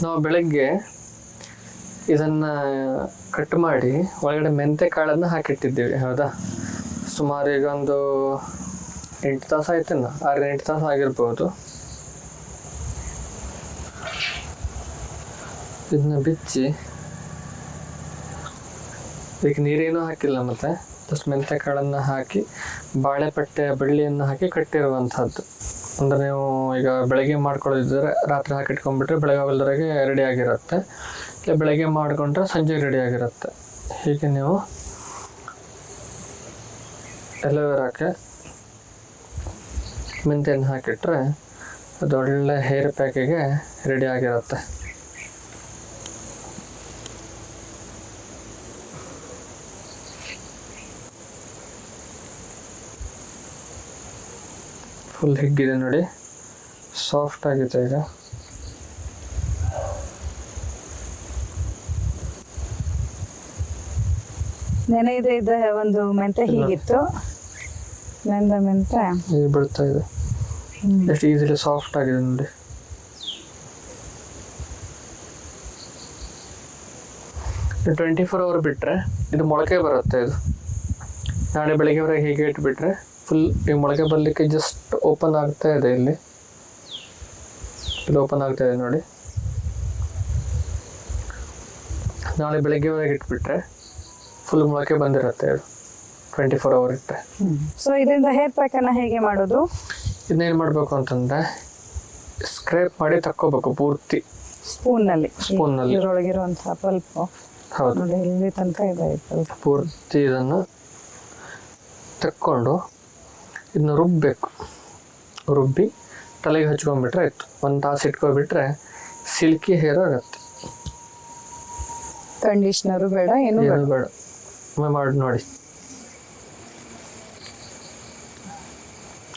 ನಾವು ಬೆಳಗ್ಗೆ ಇದನ್ನು ಕಟ್ ಮಾಡಿ ಒಳಗಡೆ ಮೆಂತೆ ಕಾಳನ್ನು ಹಾಕಿಟ್ಟಿದ್ದೀವಿ. ಹೌದಾ, ಸುಮಾರು ಈಗ ಒಂದು 8 ತಾಸು ಆಯ್ತೇನ, 6-8 ತಾಸು ಆಗಿರ್ಬೋದು. ಇದನ್ನ ಬಿಚ್ಚಿ, ಈಗ ನೀರೇನೂ ಹಾಕಿಲ್ಲ, ಮತ್ತು ಜಸ್ಟ್ ಮೆಂತೆ ಕಾಳನ್ನು ಹಾಕಿ ಬಾಳೆಪಟ್ಟೆ ಬಳ್ಳಿಯನ್ನು ಹಾಕಿ ಕಟ್ಟಿರುವಂಥದ್ದು. ಅಂದರೆ ನೀವು ಈಗ ಬೆಳಗ್ಗೆ ಮಾಡ್ಕೊಳ್ಳೋದಿದ್ದರೆ ರಾತ್ರಿ ಹಾಕಿಟ್ಕೊಂಡ್ಬಿಟ್ರೆ ಬೆಳಗಾಗಲ್ವರೆಗೆ ರೆಡಿ ಆಗಿರುತ್ತೆ, ಇಲ್ಲ ಬೆಳಗ್ಗೆ ಮಾಡಿಕೊಂಡ್ರೆ ಸಂಜೆ ರೆಡಿ ಆಗಿರುತ್ತೆ. ಹೀಗೆ ನೀವು ಎಲೋವೆರಾಕ್ಕೆ ಮೆಂತೆಯನ್ನು ಹಾಕಿಟ್ರೆ ಅದು ಒಳ್ಳೆ ಹೇರ್ ಪ್ಯಾಕಿಗೆ ರೆಡಿ ಆಗಿರುತ್ತೆ. ಫುಲ್ ಹಿಗ್ಗಿದೆ ನೋಡಿ, ಸಾಫ್ಟ್ ಆಗಿದೆ. ಈಗ ನೆನೆಯದೇ ಇದ್ದ ಒಂದು ಮೆಂತೆ ಹೀಗಿತ್ತು, ಮೆಂತೆ ಇದು ಬಿಡ್ತಾ ಇದೆ. ಎಷ್ಟು ಈಸಿಲಿ ಸಾಫ್ಟ್ ಆಗಿದೆ ನೋಡಿ. ಇದು 24 ಅವರ್ ಬಿಟ್ಟರೆ ಇದು ಮೊಳಕೆ ಬರುತ್ತೆ. ಇದು ನಾಳೆ ಬೆಳಗ್ಗೆವರೆಗೆ ಹೀಗೆ ಇಟ್ಬಿಟ್ರೆ ಫುಲ್ ಈಗ ಮೊಳಕೆ ಬರಲಿಕ್ಕೆ ಜಸ್ಟ್ ಓಪನ್ ಆಗ್ತಾ ಇದೆ. ಇಲ್ಲಿ ಓಪನ್ ಆಗ್ತಾ ಇದೆ ನೋಡಿ. ನಾಳೆ ಬೆಳಗ್ಗೆವರೆಗೆ ಇಟ್ಬಿಟ್ರೆ ಫುಲ್ ಮೊಳಕೆ ಬಂದಿರುತ್ತೆ. 24 ಅವರ್ ಇಟ್ಟರೆ. ಸೊ ಇದರಿಂದ ಹೇರ್ ಪ್ಯಾಕ್ ಅನ್ನ ಹೇಗೆ ಮಾಡೋದು? ಇದನ್ನೇನು ಮಾಡಬೇಕು ಅಂತಂದರೆ ಸ್ಕ್ರೇಪ್ ಮಾಡಿ ತಕ್ಕೋಬೇಕು ಪೂರ್ತಿ ಸ್ಪೂನ್ನಲ್ಲಿ. ಇದರೊಳಗಿರುವಂತಹ ಪಲ್ಪ್. ಹೌದು, ನೋಡಿ ಇಲ್ಲಿ ತನಕ ಇದೆ ಪಲ್ಪ್. ಪೂರ್ತಿ ಇದನ್ನು ತಕ್ಕೊಂಡು ಇದನ್ನ ರುಬ್ಬಬೇಕು. ರುಬ್ಬಿ ತಲೆಗೆ ಹಚ್ಕೊಂಡ್ಬಿಟ್ರೆ ಆಯಿತು. 1 ತಾಸು ಇಟ್ಕೊಬಿಟ್ರೆ ಸಿಲ್ಕಿ ಹೇರ್ ಆಗುತ್ತೆ. ಕಂಡೀಷ್ನರು ಬೇಡ, ಏನು ಬೇಡ. ಮಾಡಿ ನೋಡಿ.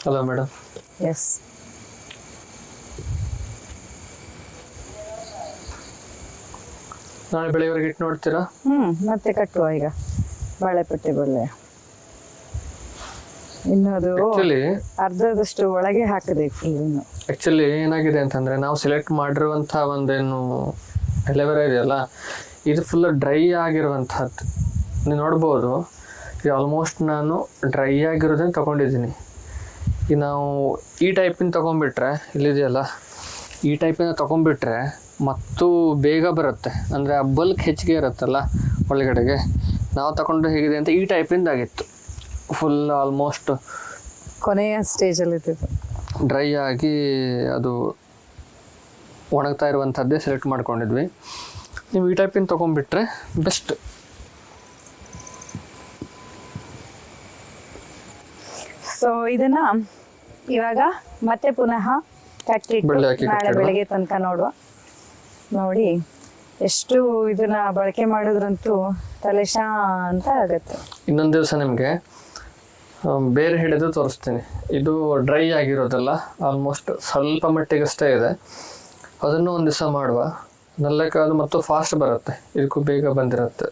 Hello madam. ಎಸ್, ನಾಳೆ ಬೆಳಗ್ಗೆವರೆಗೆ ಇಟ್ಟು ನೋಡ್ತೀರಾ? ಮತ್ತೆ ಕಟ್ಟುವ. ಈಗ ಬಾಳೆಪಟ್ಟೆ ಬಳ್ಳೆ ಇನ್ನು ಅದು ಅರ್ಧದಷ್ಟು ಒಳಗೆ ಹಾಕದೆ ಫುಲ್. ಆ್ಯಕ್ಚುಲಿ ಏನಾಗಿದೆ ಅಂತಂದರೆ ನಾವು ಸೆಲೆಕ್ಟ್ ಮಾಡಿರುವಂಥ ಒಂದೇನು ಎಲೆವೆರಾ ಇದೆಯಲ್ಲ, ಇದು ಫುಲ್ ಡ್ರೈ ಆಗಿರುವಂಥದ್ದು. ನೀವು ನೋಡ್ಬೋದು, ಇದು ಆಲ್ಮೋಸ್ಟ್ ನಾನು ಡ್ರೈ ಆಗಿರೋದನ್ನು ತೊಗೊಂಡಿದ್ದೀನಿ. ಈಗ ನಾವು ಈ ಟೈಪಿನ ತೊಗೊಂಡ್ಬಿಟ್ರೆ, ಇಲ್ಲಿದೆಯಲ್ಲ ಈ ಟೈಪಿನ ತೊಗೊಂಡ್ಬಿಟ್ರೆ ಮತ್ತು ಬೇಗ ಬರುತ್ತೆ. ಅಂದರೆ ಆ ಬಲ್ಕ್ ಹೆಚ್ಚಿಗೆ ಇರುತ್ತಲ್ಲ ಒಳಗಡೆಗೆ. ನಾವು ತಗೊಂಡು ಹೇಗಿದೆ ಅಂತ ಈ ಟೈಪಿಂದಾಗಿತ್ತು. ಫುಲ್ ಆಲ್ಮೋಸ್ಟ್ ಕೊನೆಯ ಸ್ಟೇಜಲ್ಲಿ ಇತ್ತು, ಡ್ರೈ ಆಗಿ ಅದು ಒಣಗ್ತಾ ಇರುವಂಥದ್ದೇ ಸೆಲೆಕ್ಟ್ ಮಾಡ್ಕೊಂಡಿದ್ವಿ. ನೀವು ಈ ಟೈಪಿನ ತೊಗೊಂಡ್ಬಿಟ್ರೆ ಬೆಸ್ಟ್. ಸೊ ಇದನ್ನ ಇವಾಗ ಮತ್ತೆ ಪುನಃ ಕಟ್ಟಿಟ್ಟು ನಾಳೆ ಬೆಳಗ್ಗೆ ತನಕ ನೋಡುವ. ನೋಡಿ ಎಷ್ಟು ಇದನ್ನ ಬಳಕೆ ಮಾಡಿದ್ರಂತೂ ತಲೆ ಶಾಂತ ಆಗುತ್ತೆ. ಇನ್ನೊಂದು ದಿವಸ ನಿಮಗೆ ಬೇರೆ ಹಿಡಿದು ತೋರಿಸ್ತೀನಿ. ಇದು ಡ್ರೈ ಆಗಿರೋದಲ್ಲ, ಆಲ್ಮೋಸ್ಟ್ ಸ್ವಲ್ಪ ಮಟ್ಟಿಗಷ್ಟೇ ಇದೆ. ಅದನ್ನು ಒಂದು ದಿವಸ ಮಾಡುವ. ನಲ್ಲಕ್ಕೆ ಅದು ಮತ್ತು ಫಾಸ್ಟ್ ಬರುತ್ತೆ, ಇದಕ್ಕೂ ಬೇಗ ಬಂದಿರುತ್ತೆ.